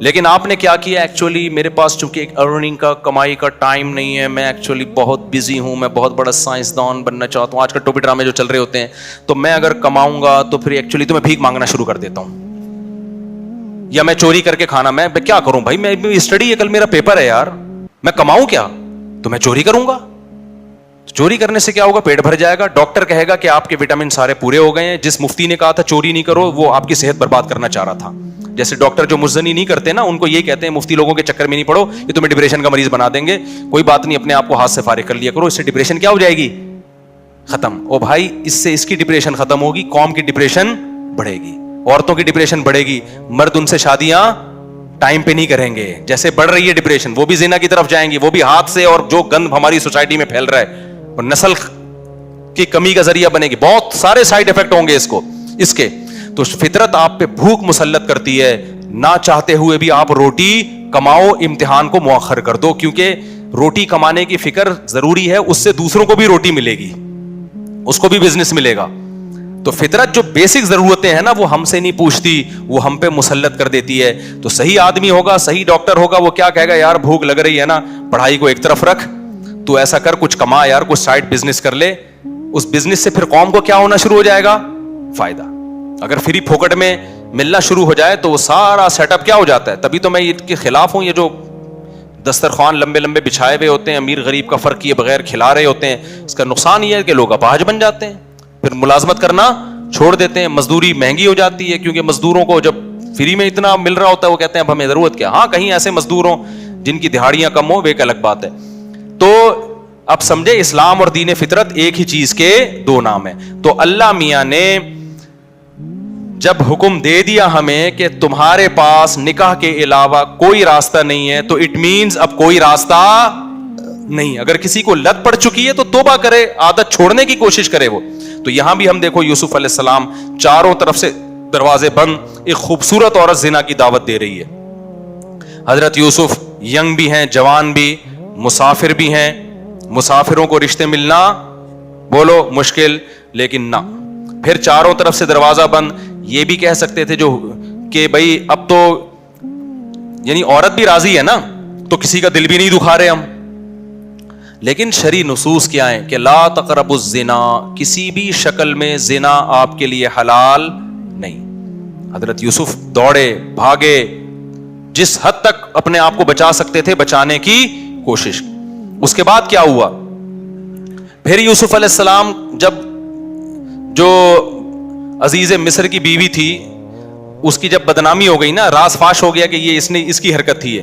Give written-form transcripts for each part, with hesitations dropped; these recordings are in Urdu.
لیکن آپ نے کیا کیا, ایکچولی میرے پاس چونکہ ایک ارننگ کا, کمائی کا ٹائم نہیں ہے, میں ایکچولی بہت بزی ہوں, میں بہت بڑا سائنسدان بننا چاہتا ہوں, آج کل ٹوپی ڈرامے جو چل رہے ہوتے ہیں, تو میں اگر کماؤں گا تو پھر ایکچولی تو میں بھیک مانگنا شروع کر دیتا ہوں, یا میں چوری کر کے کھانا, میں کیا کروں بھائی, میں اسٹڈی ہے, کل میرا پیپر ہے یار, میں کماؤں کیا, تو میں چوری کروں گا. چوری کرنے سے کیا ہوگا, پیٹ بھر جائے گا, ڈاکٹر کہے گا کہ آپ کے وٹامن سارے پورے ہو گئے ہیں, جس مفتی نے کہا تھا چوری نہیں کرو وہ آپ کی صحت برباد کرنا چاہ رہا تھا. جیسے ڈاکٹر جو مزنی نہیں کرتے نا, ان کو یہ کہتے ہیں مفتی لوگوں کے چکر میں نہیں پڑو, یہ تمہیں ڈپریشن کا مریض بنا دیں گے, کوئی بات نہیں, اپنے آپ کو ہاتھ سے فارغ کر لیا کرو, اس سے ڈپریشن کیا ہو جائے گی, ختم. او بھائی, اس سے اس کی ڈپریشن ختم ہوگی, قوم کی ڈپریشن بڑھے گی, عورتوں کی ڈپریشن بڑھے گی, مرد ان سے شادیاں ٹائم پہ نہیں کریں گے, جیسے بڑھ رہی ہے ڈپریشن, وہ بھی زنا کی طرف جائیں گی, وہ بھی ہاتھ سے, اور جو گند ہماری سوسائٹی میں پھیل رہا ہے اور نسل کی کمی کا ذریعہ بنے گی, بہت سارے سائیڈ افیکٹ ہوں گے اس کے. تو فطرت آپ پہ بھوک مسلط کرتی ہے, نہ چاہتے ہوئے بھی آپ روٹی کماؤ, امتحان کو مؤخر کر دو, کیونکہ روٹی کمانے کی فکر ضروری ہے, اس سے دوسروں کو بھی روٹی ملے گی, اس کو بھی بزنس ملے گا. تو فطرت جو بیسک ضرورتیں ہیں نا, وہ ہم سے نہیں پوچھتی, وہ ہم پہ مسلط کر دیتی ہے. تو صحیح آدمی ہوگا, صحیح ڈاکٹر ہوگا, وہ کیا کہے گا, یار بھوک لگ رہی ہے نا, پڑھائی کو ایک طرف رکھ, تو ایسا کر, کچھ کما یار, کچھ سائڈ بزنس کر لے. اس بزنس سے پھر قوم کو کیا ہونا شروع ہو جائے گا, فائدہ. اگر فری پھوکٹ میں ملنا شروع ہو جائے تو وہ سارا سیٹ اپ کیا ہو جاتا ہے. تبھی تو میں اس کے خلاف ہوں, یہ جو دسترخوان لمبے لمبے بچھائے ہوئے ہوتے ہیں, امیر غریب کا فرق کیے بغیر کھلا رہے ہوتے ہیں, اس کا نقصان یہ ہے کہ لوگ اپاہج بن جاتے ہیں, پھر ملازمت کرنا چھوڑ دیتے ہیں, مزدوری مہنگی ہو جاتی ہے, کیونکہ مزدوروں کو جب فری میں اتنا مل رہا ہوتا ہے وہ کہتے ہیں اب ہمیں ضرورت کیا. ہاں, کہیں ایسے مزدور ہوں جن کی دہاڑیاں کم ہو, وہ ایک الگ بات ہے. تو اب سمجھے, اسلام اور دین فطرت ایک ہی چیز کے دو نام ہیں. تو اللہ میاں نے جب حکم دے دیا ہمیں کہ تمہارے پاس نکاح کے علاوہ کوئی راستہ نہیں ہے, تو اٹ مینز اب کوئی راستہ نہیں. اگر کسی کو لت پڑ چکی ہے تو توبہ کرے, عادت چھوڑنے کی کوشش کرے وہ. تو یہاں بھی ہم دیکھو, یوسف علیہ السلام چاروں طرف سے دروازے بند, ایک خوبصورت عورت زنا کی دعوت دے رہی ہے. حضرت یوسف ینگ بھی ہیں, جوان بھی, مسافر بھی ہیں, مسافروں کو رشتے ملنا بولو مشکل, لیکن نہ, پھر چاروں طرف سے دروازہ بند. یہ بھی کہہ سکتے تھے جو کہ بھائی اب تو یعنی عورت بھی راضی ہے نا, تو کسی کا دل بھی نہیں دکھا رہے ہم. لیکن شرعی نصوص کیا ہیں کہ لا تقربوا الزنا, کسی بھی شکل میں زنا آپ کے لیے حلال نہیں. حضرت یوسف دوڑے بھاگے, جس حد تک اپنے آپ کو بچا سکتے تھے بچانے کی کوشش. اس کے بعد کیا ہوا, پھر یوسف علیہ السلام جب جو عزیز مصر کی بیوی تھی اس کی جب بدنامی ہو گئی نا, راز فاش ہو گیا کہ یہ اس کی حرکت تھی,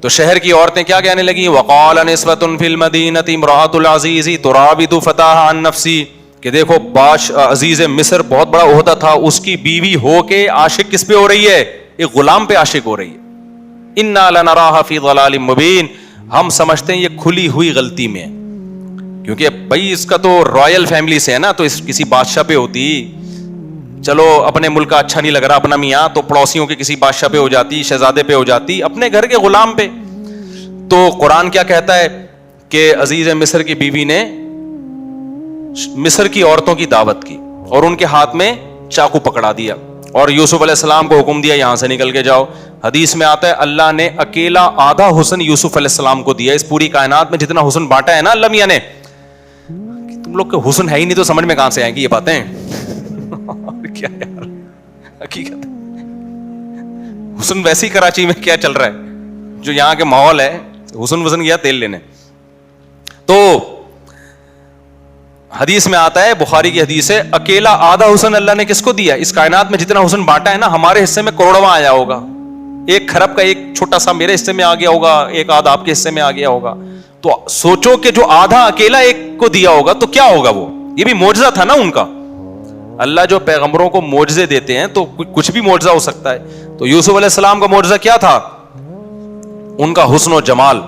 تو شہر کی عورتیں کیا کہنے لگی, وقال نسوۃ فی المدینۃ امرأۃ العزیز تراود فتاها عن نفسی, کہ دیکھو باش عزیز مصر بہت بڑا عہدہ تھا, اس کی بیوی ہو کے عاشق کس پہ ہو رہی ہے, ایک غلام پہ عاشق ہو رہی ہے. انا لنراها فی ضلال مبین, ہم سمجھتے ہیں یہ کھلی ہوئی غلطی میں, کیونکہ بھائی اس کا تو رائل فیملی سے ہے نا, تو اس کسی بادشاہ پہ ہوتی, چلو اپنے ملک کا اچھا نہیں لگ رہا اپنا میاں, تو پڑوسیوں کے کسی بادشاہ پہ ہو جاتی, شہزادے پہ ہو جاتی, اپنے گھر کے غلام پہ. تو قرآن کیا کہتا ہے کہ عزیز مصر کی بیوی نے مصر کی عورتوں کی دعوت کی اور ان کے ہاتھ میں چاقو پکڑا دیا, اور یوسف علیہ السلام کو حکم دیا یہاں سے نکل کے جاؤ. حدیث میں آتا ہے اللہ نے اکیلا آدھا حسن یوسف علیہ السلام کو دیا. اس پوری کائنات میں جتنا حسن بانٹا ہے نا اللہ میاں نے, تم لوگ کے حسن ہے ہی نہیں تو سمجھ میں کہاں سے آئیں گی یہ باتیں. کیا یار حقیقت, حسن ویسی کراچی میں کیا چل رہا ہے, جو یہاں کے ماحول ہے, حسن وسن گیا تیل لینے. تو حدیث میں آتا ہے, بخاری کی حدیث ہے, اکیلا آدھا حسن اللہ نے کس کو دیا, اس کائنات میں جتنا حسن بانٹا ہے نا, ہمارے حصے میں کروڑواں آیا ہوگا, ایک خرب کا ایک چھوٹا سا میرے حصے میں آ گیا ہوگا, ایک آدھا آپ کے حصے میں آ گیا ہوگا. تو سوچو کہ جو آدھا اکیلا ایک کو دیا ہوگا تو کیا ہوگا, وہ یہ بھی معجزہ تھا نا ان کا. اللہ جو پیغمبروں کو معجزے دیتے ہیں تو کچھ بھی معجزہ ہو سکتا ہے. تو یوسف علیہ السلام کا معجزہ کیا تھا, ان کا حسن و جمال.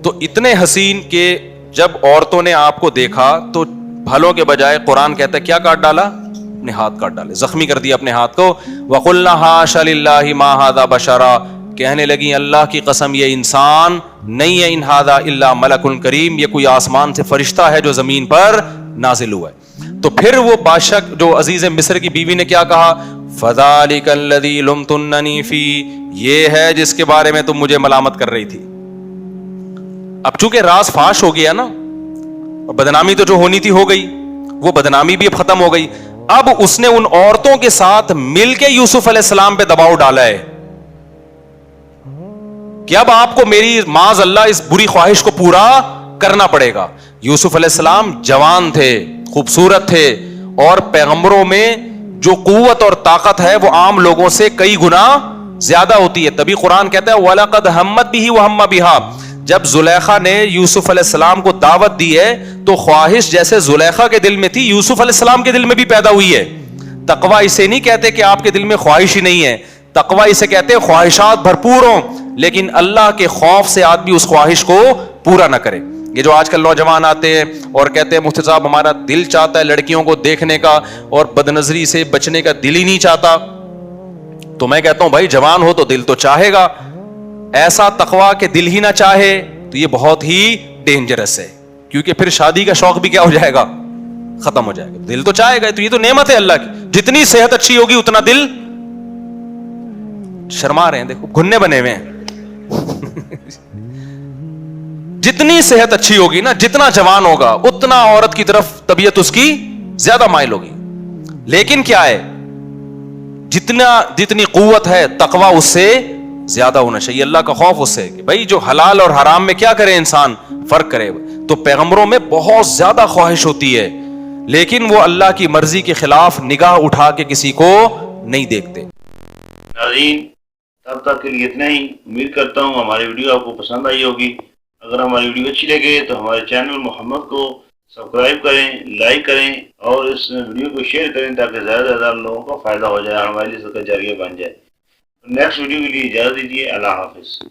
تو اتنے حسین کہ جب عورتوں نے آپ کو دیکھا تو بھلوں کے بجائے قرآن کہتا ہے کیا کاٹ ڈالا, اپنے ہاتھ کاٹ ڈالے, زخمی کر دیا اپنے ہاتھ کو. وَقُلْنَا حَاشَ لِلَّهِ مَا هَذَا بَشَرًا, کہنے لگی اللہ کی قسم یہ انسان نہیں ہے, ان هَذَا إِلَّا مَلَكٌ کریم, یہ کوئی آسمان سے فرشتہ ہے جو زمین پر نازل ہوا ہے. تو پھر وہ بادشاہ جو عزیز مصر کی بیوی نے کیا کہا, فذالک الذی لمتننی فی، یہ ہے جس کے بارے میں تم مجھے ملامت کر رہی تھی. اب چونکہ راز فاش ہو گیا نا، اور بدنامی تو جو ہونی تھی ہو گئی، وہ بدنامی بھی اب ختم ہو گئی. اب اس نے ان عورتوں کے ساتھ مل کے یوسف علیہ السلام پہ دباؤ ڈالا ہے کہ اب آپ کو میری معاذ اللہ اس بری خواہش کو پورا کرنا پڑے گا. یوسف علیہ السلام جوان تھے، خوبصورت تھے، اور پیغمبروں میں جو قوت اور طاقت ہے وہ عام لوگوں سے کئی گنا زیادہ ہوتی ہے. تبھی قرآن کہتا ہے وَلَقَدْ هَمَّتْ بِهِ وَهَمَّ بِهَا. جب زلیخا نے یوسف علیہ السلام کو دعوت دی ہے تو خواہش جیسے زلیخا کے دل میں تھی یوسف علیہ السلام کے دل میں بھی پیدا ہوئی ہے. تقویٰ اسے نہیں کہتے کہ آپ کے دل میں خواہش ہی نہیں ہے، تقویٰ اسے کہتے ہیں خواہشات بھرپور ہوں لیکن اللہ کے خوف سے آدمی اس خواہش کو پورا نہ کرے. یہ جو آج کل نوجوان آتے ہیں اور کہتے ہیں مفتی صاحب ہمارا دل چاہتا ہے لڑکیوں کو دیکھنے کا اور بدنظری سے بچنے کا دل ہی نہیں چاہتا، تو میں کہتا ہوں بھائی جوان ہو تو دل تو چاہے گا. ایسا تقویٰ کہ دل ہی نہ چاہے تو یہ بہت ہی ڈینجرس ہے، کیونکہ پھر شادی کا شوق بھی کیا ہو جائے گا، ختم ہو جائے گا. دل تو چاہے گا، تو یہ تو نعمت ہے اللہ کی. جتنی صحت اچھی ہوگی اتنا دل، شرما رہے ہیں دیکھو گھننے بنے ہوئے ہیں. جتنی صحت اچھی ہوگی نا، جتنا جوان ہوگا اتنا عورت کی طرف طبیعت اس کی زیادہ مائل ہوگی. لیکن کیا ہے، جتنی قوت ہے تقویٰ اس سے زیادہ ہونا چاہیے، اللہ کا خوف اس سے کہ بھائی جو حلال اور حرام میں کیا کرے انسان، فرق کرے. تو پیغمبروں میں بہت زیادہ خواہش ہوتی ہے لیکن وہ اللہ کی مرضی کے خلاف نگاہ اٹھا کے کسی کو نہیں دیکھتے. ناظرین تب تک کے لیے اتنا ہی. امید کرتا ہوں ہماری ویڈیو آپ کو پسند آئی ہوگی. اگر ہماری ویڈیو اچھی لگے تو ہمارے چینل محمد کو سبسکرائب کریں، لائک کریں اور اس ویڈیو کو شیئر کریں تاکہ زیادہ سے زیادہ لوگوں کو فائدہ ہو جائے، ہمارے لیے صدقہ جاریہ بن جائے. نیکسٹ ویڈیو کے لیے اجازت دیجیے. اللہ حافظ.